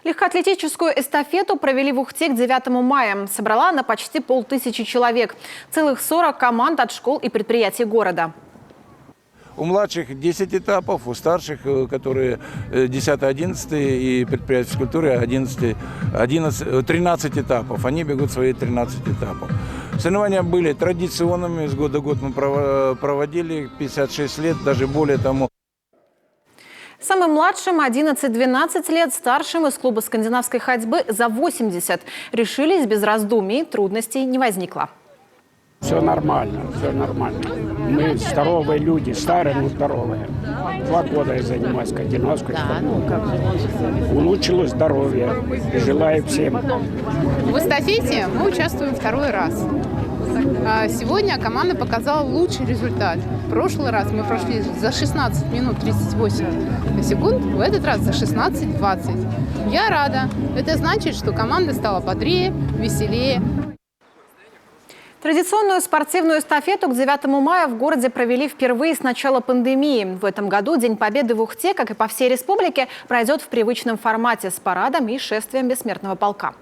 Легкоатлетическую эстафету провели в Ухте к 9 мая. Собрала она почти 5000 человек. Целых 40 команд от школ и предприятий города. У младших 10 этапов, у старших, которые 10-11 и предприятия физкультуры 13 этапов. Они бегут свои 13 этапов. Соревнования были традиционными, с года в год мы проводили 56 лет, даже более тому. Самым младшим 11-12 лет, старшим из клуба скандинавской ходьбы за 80. Решились без раздумий, трудностей не возникло. Все нормально, все нормально. Мы здоровые люди, старые, но здоровые. 2 года я занимаюсь скандинавской ходьбой. Улучшилось здоровье. Желаю всем. В эстафете мы участвуем 2-й раз. Сегодня команда показала лучший результат. В прошлый раз мы прошли за 16 минут 38 секунд, в этот раз за 16:20. Я рада. Это значит, что команда стала бодрее, веселее. Традиционную спортивную эстафету к 9 мая в городе провели впервые с начала пандемии. В этом году День Победы в Ухте, как и по всей республике, пройдет в привычном формате с парадом и шествием бессмертного полка.